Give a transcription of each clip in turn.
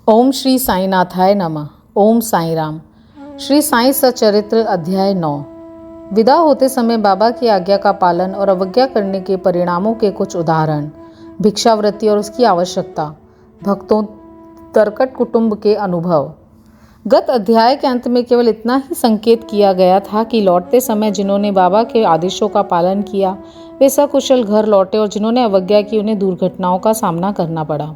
ओम श्री साईनाथाय नमः। ओम साई राम। श्री साई सचरित्र अध्याय 9। विदा होते समय बाबा की आज्ञा का पालन और अवज्ञा करने के परिणामों के कुछ उदाहरण। भिक्षावृत्ति और उसकी आवश्यकता। भक्तों तरकट कुटुंब के अनुभव। गत अध्याय के अंत में केवल इतना ही संकेत किया गया था कि लौटते समय जिन्होंने बाबा के आदेशों का पालन किया वे सकुशल घर लौटे और जिन्होंने अवज्ञा की उन्हें दुर्घटनाओं का सामना करना पड़ा।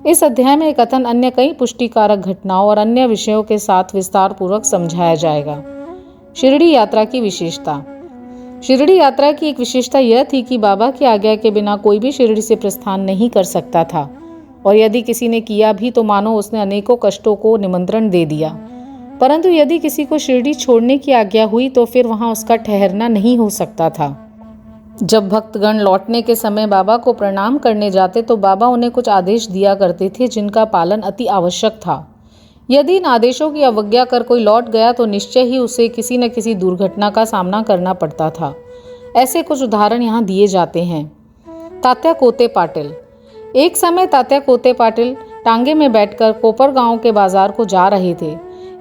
इस अध्याय में कथन अन्य कई पुष्टिकारक घटनाओं और अन्य विषयों के साथ विस्तार पूर्वक समझाया जाएगा। शिरडी यात्रा की विशेषता। शिरडी यात्रा की एक विशेषता यह थी कि बाबा की आज्ञा के बिना कोई भी शिरडी से प्रस्थान नहीं कर सकता था, और यदि किसी ने किया भी तो मानो उसने अनेकों कष्टों को निमंत्रण दे दिया। परंतु यदि किसी को शिरडी छोड़ने की आज्ञा हुई तो फिर वहां उसका ठहरना नहीं हो सकता था। जब भक्तगण लौटने के समय बाबा को प्रणाम करने जाते तो बाबा उन्हें कुछ आदेश दिया करते थे जिनका पालन अति आवश्यक था। यदि इन आदेशों की अवज्ञा कर कोई लौट गया तो निश्चय ही उसे किसी न किसी दुर्घटना का सामना करना पड़ता था। ऐसे कुछ उदाहरण यहाँ दिए जाते हैं। तात्या कोते पाटिल। एक समय तात्या कोते पाटिल टांगे में बैठकर कोपरगांव के बाजार को जा रहे थे।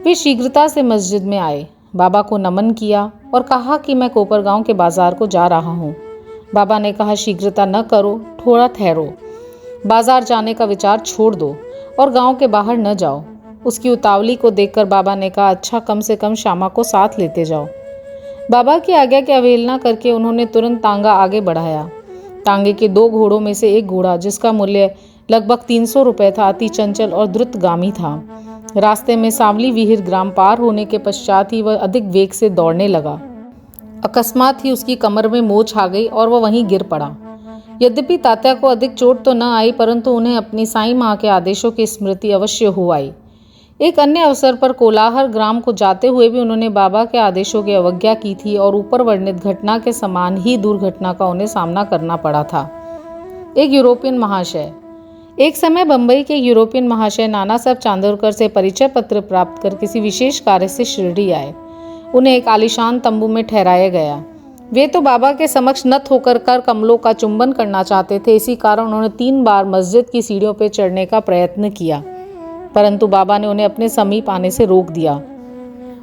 वे शीघ्रता से मस्जिद में आए, बाबा को नमन किया और कहा कि मैं कोपरगांव के बाजार को जा रहा हूँ। बाबा ने कहा, शीघ्रता न करो, थोड़ा ठहरो। बाजार जाने का विचार छोड़ दो और गांव के बाहर न जाओ। उसकी उतावली को देखकर बाबा ने कहा, अच्छा कम से कम श्यामा को साथ लेते जाओ। बाबा की आज्ञा की अवहेलना करके उन्होंने तुरंत तांगा आगे बढ़ाया। तांगे के 2 घोड़ों में से एक घोड़ा, जिसका मूल्य लगभग 300 रुपये था, अति चंचल और द्रुतगामी था। रास्ते में सांवली विहिर ग्राम पार होने के पश्चात ही वह अधिक वेग से दौड़ने लगा। अकस्मात ही उसकी कमर में मोच आ गई और वह वहीं गिर पड़ा। यद्यपि तात्या को अधिक चोट तो न आई, परंतु उन्हें अपनी साई माँ के आदेशों की स्मृति अवश्य हो आई। एक अन्य अवसर पर कोलाहर ग्राम को जाते हुए भी उन्होंने बाबा के आदेशों की अवज्ञा की थी और ऊपर वर्णित घटना के समान ही दुर्घटना का उन्हें सामना करना पड़ा था। एक यूरोपियन महाशय। एक समय बंबई के यूरोपियन महाशय नाना साहब चांदोरकर से परिचय पत्र प्राप्त कर किसी विशेष कार्य से शिरडी आए। उन्हें एक आलीशान तंबू में ठहराया गया। वे तो बाबा के समक्ष नत होकर कर कमलों का चुंबन करना चाहते थे। इसी कारण उन्होंने 3 बार मस्जिद की सीढ़ियों पर चढ़ने का प्रयत्न किया, परंतु बाबा ने उन्हें अपने समीप आने से रोक दिया।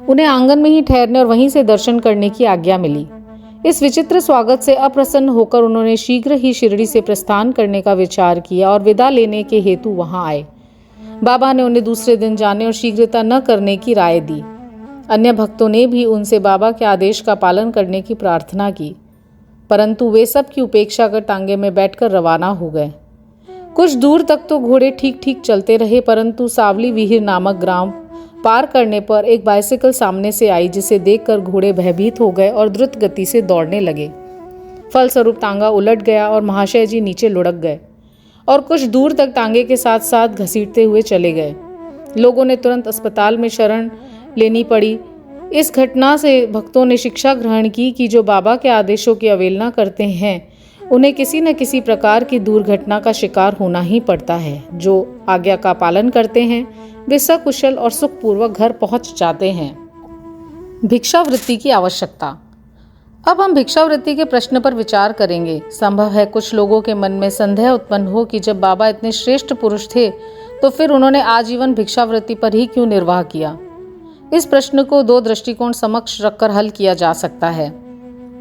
उन्हें आंगन में ही ठहरने और वहीं से दर्शन करने की आज्ञा मिली। इस विचित्र स्वागत से अप्रसन्न होकर उन्होंने शीघ्र ही शिरडी से प्रस्थान करने का विचार किया और विदा लेने के हेतु वहां आए। बाबा ने उन्हें दूसरे दिन जाने और शीघ्रता न करने की राय दी। अन्य भक्तों ने भी उनसे बाबा के आदेश का पालन करने की प्रार्थना की, परंतु वे सब की उपेक्षा कर टांगे में बैठकर रवाना हो गए। कुछ दूर तक तो घोड़े ठीक ठीक चलते रहे, परंतु सावली विहिर नामक ग्राम पार करने पर एक बाइसिकल सामने से आई, जिसे देखकर घोड़े भयभीत हो गए और द्रुत गति से दौड़ने लगे। फलस्वरूप तांगा उलट गया और महाशय जी नीचे लुढ़क गए और कुछ दूर तक टांगे के साथ साथ घसीटते हुए चले गए। लोगों ने तुरंत अस्पताल में शरण लेनी पड़ी। इस घटना से भक्तों ने शिक्षा ग्रहण की कि जो बाबा के आदेशों की अवहेलना करते हैं उन्हें किसी न किसी प्रकार की दुर्घटना का शिकार होना ही पड़ता है। जो आज्ञा का पालन करते हैं वे सकुशल और सुखपूर्वक घर पहुंच जाते हैं। भिक्षावृत्ति की आवश्यकता। अब हम भिक्षावृत्ति के प्रश्न पर विचार करेंगे। संभव है कुछ लोगों के मन में संदेह उत्पन्न हो कि जब बाबा इतने श्रेष्ठ पुरुष थे तो फिर उन्होंने आजीवन भिक्षावृत्ति पर ही क्यों निर्वाह किया। इस प्रश्न को 2 दृष्टिकोण समक्ष रखकर हल किया जा सकता है।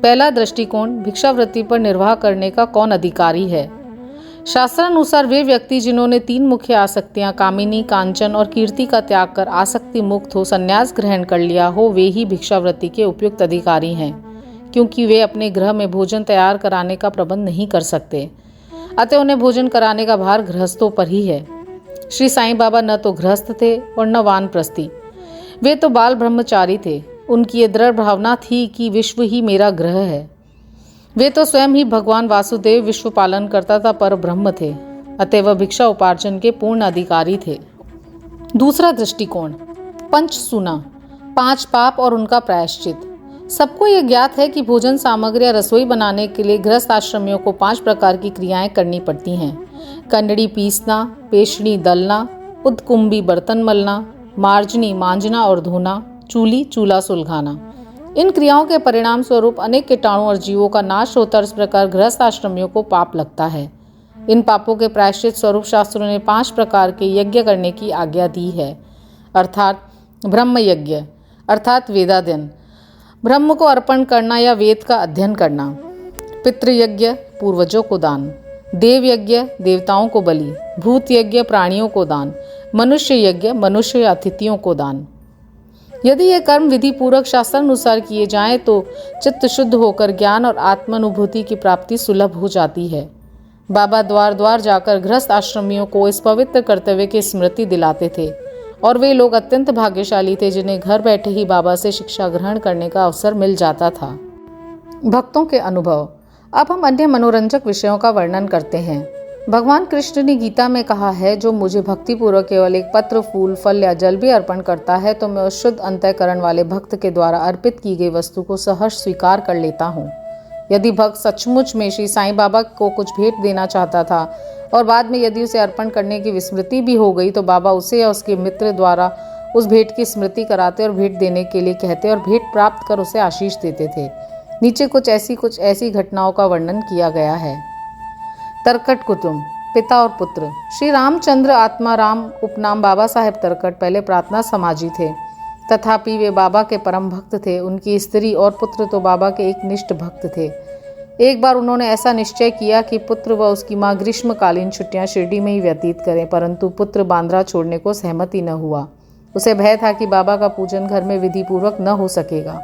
पहला दृष्टिकोण, भिक्षावृत्ति पर निर्वाह करने का कौन अधिकारी है। शास्त्रानुसार वे व्यक्ति जिन्होंने 3 मुख्य आसक्तियां कामिनी, कांचन और कीर्ति का त्याग कर आसक्ति मुक्त हो संन्यास ग्रहण कर लिया हो, वे ही भिक्षावृत्ति के उपयुक्त अधिकारी हैं, क्योंकि वे अपने गृह में भोजन तैयार कराने का प्रबंध नहीं कर सकते। अतः उन्हें भोजन कराने का भार गृहस्थों पर ही है। श्री साईं बाबा न तो गृहस्थ थे और न वानप्रस्थी। वे तो बाल ब्रह्मचारी थे। उनकी ये दृढ़ भावना थी कि विश्व ही मेरा गृह है। वे तो स्वयं ही भगवान वासुदेव विश्व पालन करता था पर ब्रह्म थे, अतः वह भिक्षा उपार्जन के पूर्ण अधिकारी थे। दूसरा दृष्टिकोण, पंच सूना, 5 पाप और उनका प्रायश्चित। सबको यह ज्ञात है कि भोजन सामग्री या रसोई बनाने के लिए गृहस्थ आश्रमियों को 5 प्रकार की क्रियाएं करनी पड़ती हैं। कंडड़ी पीसना, पेशनी दलना, उदकुंभी बर्तन मलना, मार्जनी मांजना और धोना, चूली चूल्हा सुलगाना। इन क्रियाओं के परिणाम स्वरूप अनेक कीटाणु और जीवों का नाश होता है। इस प्रकार गृहस्थ आश्रमियों को पाप लगता है। इन पापों के प्रायश्चित स्वरूप शास्त्रों ने 5 प्रकार के यज्ञ करने की आज्ञा दी है, अर्थात ब्रह्म यज्ञ अर्थात वेदाध्ययन, ब्रह्म को अर्पण करना या वेद का अध्ययन करना, पितृयज्ञ पूर्वजों को दान, देव यज्ञ देवताओं को बलि, भूत यज्ञ प्राणियों को दान, मनुष्य यज्ञ मनुष्य अतिथियों को दान। यदि ये कर्म विधि पूर्वक शास्त्रानुसार किए जाएं तो चित्त शुद्ध होकर ज्ञान और आत्मानुभूति की प्राप्ति सुलभ हो जाती है। बाबा द्वार द्वार जाकर गृहस्थ आश्रमियों को इस पवित्र कर्तव्य की स्मृति दिलाते थे और वे लोग अत्यंत भाग्यशाली थे जिन्हें घर बैठे ही बाबा से शिक्षा ग्रहण करने का अवसर मिल जाता था। भक्तों के अनुभव। अब हम अन्य मनोरंजक विषयों का वर्णन करते हैं। भगवान कृष्ण ने गीता में कहा है, जो मुझे भक्तिपूर्वक केवल एक पत्र, फूल, फल या जल भी अर्पण करता है तो मैं उस शुद्ध अंतःकरण वाले भक्त के द्वारा अर्पित की गई वस्तु को सहर्ष स्वीकार कर लेता हूँ। यदि भक्त सचमुच में श्री साईं बाबा को कुछ भेंट देना चाहता था और बाद में यदि उसे अर्पण करने की विस्मृति भी हो गई तो बाबा उसे या उसके मित्र द्वारा उस भेंट की स्मृति कराते और भेंट देने के लिए कहते और भेंट प्राप्त कर उसे आशीष देते थे। नीचे कुछ ऐसी घटनाओं का वर्णन किया गया है। तरकट कुटुंब, पिता और पुत्र। श्री रामचंद्र आत्मा राम उपनाम बाबा साहेब तरकट पहले प्रार्थना समाजी थे, तथापि वे बाबा के परम भक्त थे। उनकी स्त्री और पुत्र तो बाबा के एक निष्ठ भक्त थे। एक बार उन्होंने ऐसा निश्चय किया कि पुत्र व उसकी माँ ग्रीष्मकालीन छुट्टियां शिरडी में ही व्यतीत करें, परंतु पुत्र बांद्रा छोड़ने को सहमति न हुआ। उसे भय था कि बाबा का पूजन घर में विधि पूर्वक न हो सकेगा,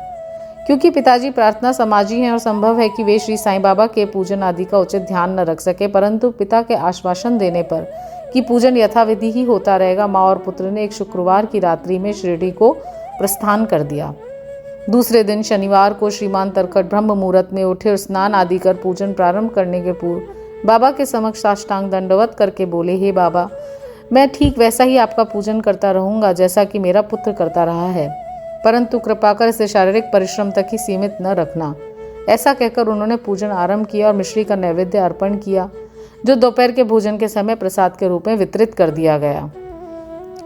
क्योंकि पिताजी प्रार्थना समाजी हैं और संभव है कि वे श्री साईं बाबा के पूजन आदि का उचित ध्यान न रख सके। परंतु पिता के आश्वासन देने पर कि पूजन यथाविधि ही होता रहेगा, माँ और पुत्र ने एक शुक्रवार की रात्रि में शिरडी को प्रस्थान कर दिया। दूसरे दिन शनिवार को श्रीमान तरकट ब्रह्म मुहूर्त में उठे और स्नान आदि कर पूजन प्रारंभ करने के पूर्व बाबा के समक्ष साष्टांग दंडवत करके बोले, हे बाबा, मैं ठीक वैसा ही आपका पूजन करता रहूंगा जैसा कि मेरा पुत्र करता रहा है, परंतु कृपा कर इसे शारीरिक परिश्रम तक ही सीमित न रखना। ऐसा कहकर उन्होंने पूजन आरंभ किया और मिश्री का नैवेद्य अर्पण किया, जो दोपहर के भोजन के समय प्रसाद के रूप में वितरित कर दिया गया।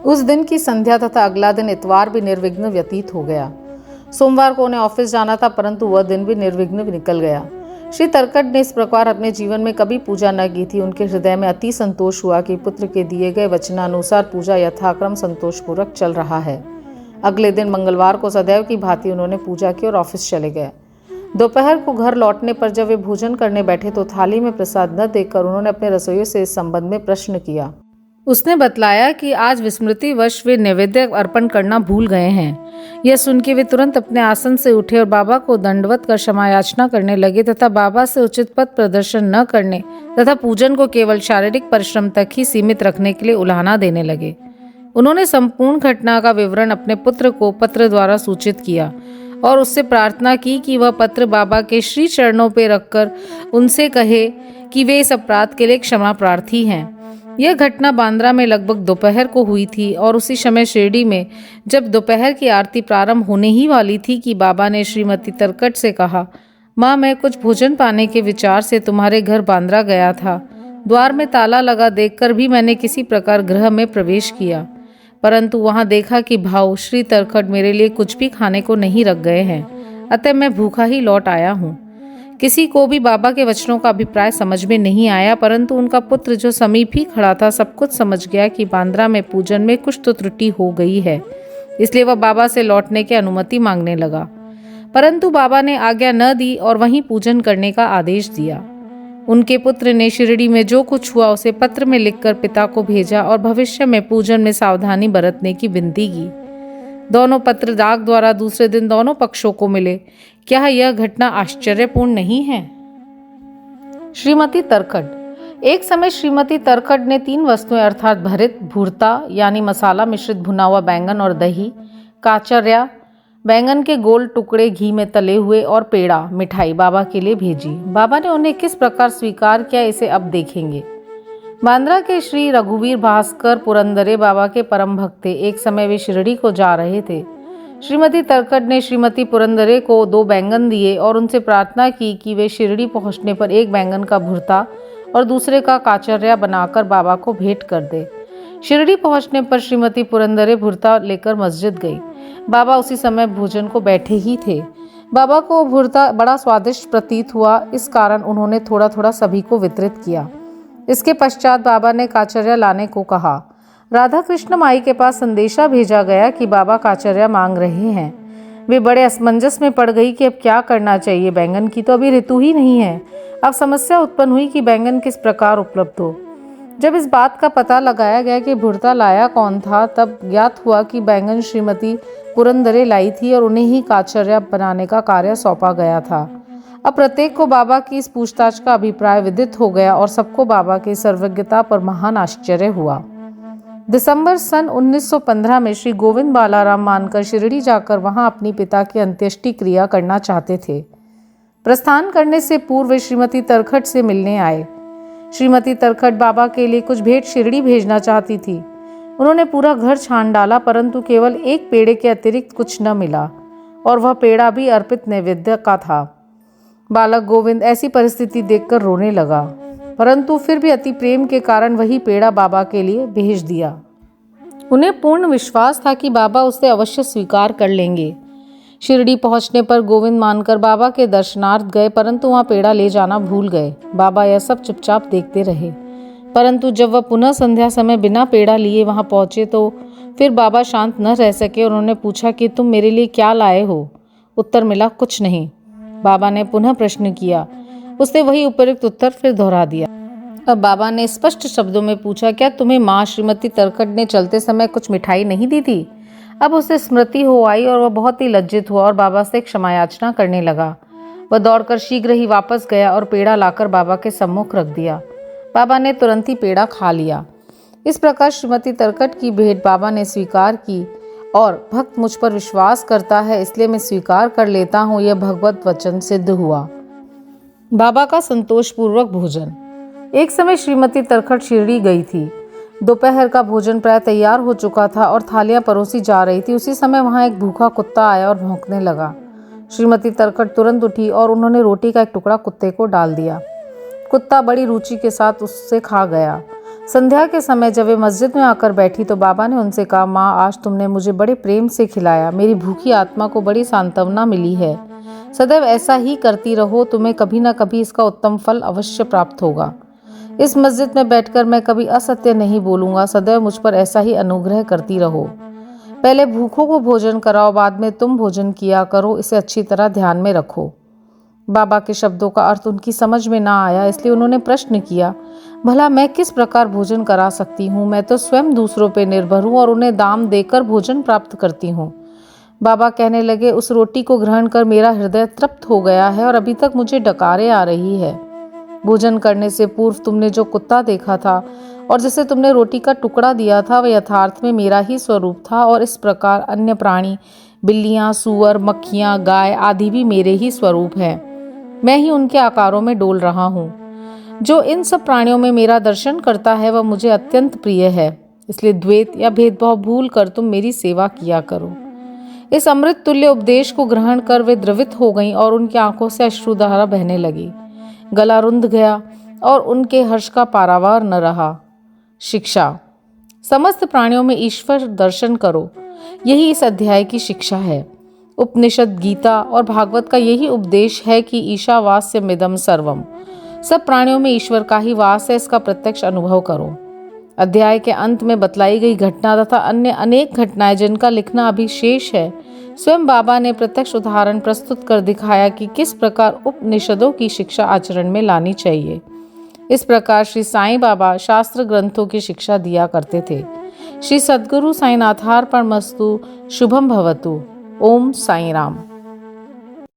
उस दिन की संध्या तथा अगला दिन इतवार भी निर्विघ्न व्यतीत हो गया। सोमवार को उन्हें ऑफिस जाना था, परंतु वह दिन भी निर्विघ्न निकल गया। श्री तरकट ने इस प्रकार अपने जीवन में कभी पूजा न की थी। उनके हृदय में अति संतोष हुआ कि पुत्र के दिए गए वचनानुसार पूजा यथाक्रम संतोषपूर्वक चल रहा है। अगले दिन मंगलवार को सदैव की भांति उन्होंने पूजा की और ऑफिस चले गए। दोपहर को घर लौटने पर जब वे भोजन करने बैठे तो थाली में प्रसाद न देखकर उन्होंने अपने रसोइयों से इस संबंध में प्रश्न किया। उसने बतलाया कि आज विस्मृतिवश वे नैवेद्य अर्पण करना भूल गए हैं। यह सुन के वे तुरंत अपने आसन से उठे और बाबा को दंडवत कर क्षमा याचना करने लगे तथा बाबा से उचित पथ प्रदर्शन न करने तथा पूजन को केवल शारीरिक परिश्रम तक ही सीमित रखने के लिए उलाहना देने लगे। उन्होंने संपूर्ण घटना का विवरण अपने पुत्र को पत्र द्वारा सूचित किया और उससे प्रार्थना की कि वह पत्र बाबा के श्री चरणों पर रखकर उनसे कहे कि वे इस अपराध के लिए क्षमा प्रार्थी हैं। यह घटना बांद्रा में लगभग दोपहर को हुई थी और उसी समय शिरडी में जब दोपहर की आरती प्रारंभ होने ही वाली थी कि बाबा ने श्रीमती तरकट से कहा, माँ, मैं कुछ भोजन पाने के विचार से तुम्हारे घर बांद्रा गया था। द्वार में ताला लगा देखकर भी मैंने किसी प्रकार गृह में प्रवेश किया, परंतु वहां देखा कि भाऊ श्री तरकट मेरे लिए कुछ भी खाने को नहीं रख गए हैं, अतः मैं भूखा ही लौट आया हूँ। किसी को भी बाबा के वचनों का अभिप्राय समझ में नहीं आया, परंतु उनका पुत्र जो समीप ही खड़ा था सब कुछ समझ गया कि बांद्रा में पूजन में कुछ तो त्रुटि हो गई है, इसलिए वह बाबा से लौटने की अनुमति मांगने लगा। परंतु बाबा ने आज्ञा न दी और वहीं पूजन करने का आदेश दिया। उनके पुत्र ने शिरडी में जो कुछ हुआ उसे पत्र में लिखकर पिता को भेजा और भविष्य में पूजन में सावधानी बरतने की विनती की। दोनों पत्र डाक द्वारा दूसरे दिन दोनों पक्षों को मिले। क्या यह घटना आश्चर्यपूर्ण नहीं है? श्रीमती तरकट। एक समय श्रीमती तरकट ने 3 वस्तुएं अर्थात भरित, भूरता यानी मसाला मिश्रित भुना हुआ बैंगन और दही, काचर्या बैंगन के गोल टुकड़े घी में तले हुए और पेड़ा मिठाई बाबा के लिए भेजी। बाबा ने उन्हें किस प्रकार स्वीकार किया इसे अब देखेंगे। बांद्रा के श्री रघुवीर भास्कर पुरंदरे बाबा के परम भक्त थे। एक समय वे शिरडी को जा रहे थे। श्रीमती तरकट ने श्रीमती पुरंदरे को 2 बैंगन दिए और उनसे प्रार्थना की कि वे शिरडी पहुंचने पर एक बैंगन का भुर्ता और दूसरे का काचर्या बनाकर बाबा को भेंट कर दे। शिरडी पहुंचने पर श्रीमती पुरंदरे भुर्ता लेकर मस्जिद गई। बाबा उसी समय भोजन को बैठे ही थे। बाबा को भुर्ता बड़ा स्वादिष्ट प्रतीत हुआ, इस कारण उन्होंने थोड़ा थोड़ा सभी को वितरित किया। इसके पश्चात बाबा ने काचर्या लाने को कहा। राधा कृष्ण माई के पास संदेशा भेजा गया कि बाबा काचर्या मांग रहे हैं। वे बड़े असमंजस में पड़ गई कि अब क्या करना चाहिए। बैंगन की तो अभी ऋतु ही नहीं है। अब समस्या उत्पन्न हुई कि बैंगन किस प्रकार उपलब्ध हो। जब इस बात का पता लगाया गया कि भुरता लाया कौन था, तब ज्ञात हुआ कि बैंगन श्रीमती पुरंदरे लाई थी और उन्हें ही काचर्या बनाने का कार्य सौंपा गया था। अब प्रत्येक को बाबा की इस पूछताछ का अभिप्राय विदित हो गया और सबको बाबा की सर्वज्ञता पर महान आश्चर्य हुआ। दिसंबर सन 1915 में श्री गोविंद बालाराम मानकर शिरडी जाकर वहां अपनी पिता की अंत्येष्टि क्रिया करना चाहते थे। प्रस्थान करने से पूर्व वे श्रीमती तरखट से मिलने आए। श्रीमती तरखट बाबा के लिए कुछ भेंट शिरडी भेजना चाहती थी। उन्होंने पूरा घर छान डाला, परंतु केवल एक पेड़े के अतिरिक्त कुछ न मिला, और वह पेड़ा भी अर्पित नैवेद्य का था। बालक गोविंद ऐसी परिस्थिति देखकर रोने लगा, परंतु फिर भी अति प्रेम के कारण वही पेड़ा बाबा के लिए भेज दिया। उन्हें पूर्ण विश्वास था कि बाबा उसे अवश्य स्वीकार कर लेंगे। शिरडी पहुंचने पर गोविंद मानकर बाबा के दर्शनार्थ गए, परंतु वहां पेड़ा ले जाना भूल गए। बाबा यह सब चुपचाप देखते रहे, परंतु जब वह पुनः संध्या समय बिना पेड़ा लिए वहां पहुंचे तो फिर बाबा शांत न रह सके। उन्होंने पूछा कि तुम मेरे लिए क्या लाए हो? उत्तर मिला, कुछ नहीं। बाबा ने पुनः प्रश्न किया। उसने वही उपयुक्त उत्तर फिर दोहरा दिया। अब बाबा ने स्पष्ट शब्दों में पूछा, क्या तुम्हें माँ श्रीमती तरखट ने चलते समय कुछ मिठाई नहीं दी थी? अब उसे स्मृति हो आई और वह बहुत ही लज्जित हुआ और बाबा से क्षमा याचना करने लगा। वह दौड़कर शीघ्र ही वापस गया और पेड़ा लाकर बाबा के सम्मुख रख दिया। बाबा ने तुरंत ही पेड़ा खा लिया। इस प्रकार श्रीमती तरखट की भेंट बाबा ने स्वीकार की और भक्त मुझ पर विश्वास करता है, इसलिए मैं स्वीकार कर लेता हूँ, यह भगवत वचन सिद्ध हुआ। बाबा का संतोषपूर्वक भोजन। एक समय श्रीमती तरखट शिरडी गई थी। दोपहर का भोजन प्राय तैयार हो चुका था और थालियां परोसी जा रही थी। उसी समय वहां एक भूखा कुत्ता आया और भौंकने लगा। श्रीमती तरखट तुरंत उठी और उन्होंने रोटी का एक टुकड़ा कुत्ते को डाल दिया। कुत्ता बड़ी रुचि के साथ उससे खा गया। संध्या के समय जब वे मस्जिद में आकर बैठी तो बाबा ने उनसे कहा, माँ, आज तुमने मुझे बड़े प्रेम से खिलाया। मेरी भूखी आत्मा को बड़ी सांत्वना मिली है। सदैव ऐसा ही करती रहो, तुम्हें कभी न कभी इसका उत्तम फल अवश्य प्राप्त होगा। इस मस्जिद में बैठकर मैं कभी असत्य नहीं बोलूंगा। सदैव मुझ पर ऐसा ही अनुग्रह करती रहो। पहले भूखों को भोजन कराओ, बाद में तुम भोजन किया करो। इसे अच्छी तरह ध्यान में रखो। बाबा के शब्दों का अर्थ उनकी समझ में ना आया, इसलिए उन्होंने प्रश्न किया, भला मैं किस प्रकार भोजन करा सकती हूँ? मैं तो स्वयं दूसरों पर निर्भर हूँ और उन्हें दाम देकर भोजन प्राप्त करती हूँ। बाबा कहने लगे, उस रोटी को ग्रहण कर मेरा हृदय तृप्त हो गया है और अभी तक मुझे डकारें आ रही है। भोजन करने से पूर्व तुमने जो कुत्ता देखा था और जिसे तुमने रोटी का टुकड़ा दिया था, वह यथार्थ में मेरा ही स्वरूप था, और इस प्रकार अन्य प्राणी, बिल्लियां, सूअर, मक्खियां, गाय आदि भी मेरे ही स्वरूप हैं। मैं ही उनके आकारों में डोल रहा हूँ। जो इन सब प्राणियों में मेरा दर्शन करता है वह मुझे अत्यंत प्रिय है। इसलिए द्वैत या भेदभाव भूल कर तुम मेरी सेवा किया करो। इस अमृत तुल्य उपदेश को ग्रहण कर वे द्रवित हो गईं और उनकी आंखों से अश्रुधारा बहने लगी। गला रुंध गया और उनके हर्ष का पारावार न रहा। शिक्षा। समस्त प्राणियों में ईश्वर दर्शन करो, यही इस अध्याय की शिक्षा है। उपनिषद, गीता और भागवत का यही उपदेश है कि ईशावास्यमिदं सर्वम, सब प्राणियों में ईश्वर का ही वास है, इसका प्रत्यक्ष अनुभव करो। अध्याय के अंत में बतलाई गई घटना तथा अन्य अनेक घटनाएं जिनका लिखना अभी शेष है, स्वयं बाबा ने प्रत्यक्ष उदाहरण प्रस्तुत कर दिखाया कि किस प्रकार उपनिषदों की शिक्षा आचरण में लानी चाहिए। इस प्रकार श्री साईं बाबा शास्त्र ग्रंथों की शिक्षा दिया करते थे। श्री सद्गुरु साईनाथार्पणमस्तु। शुभम भवतु। ओम साईं राम।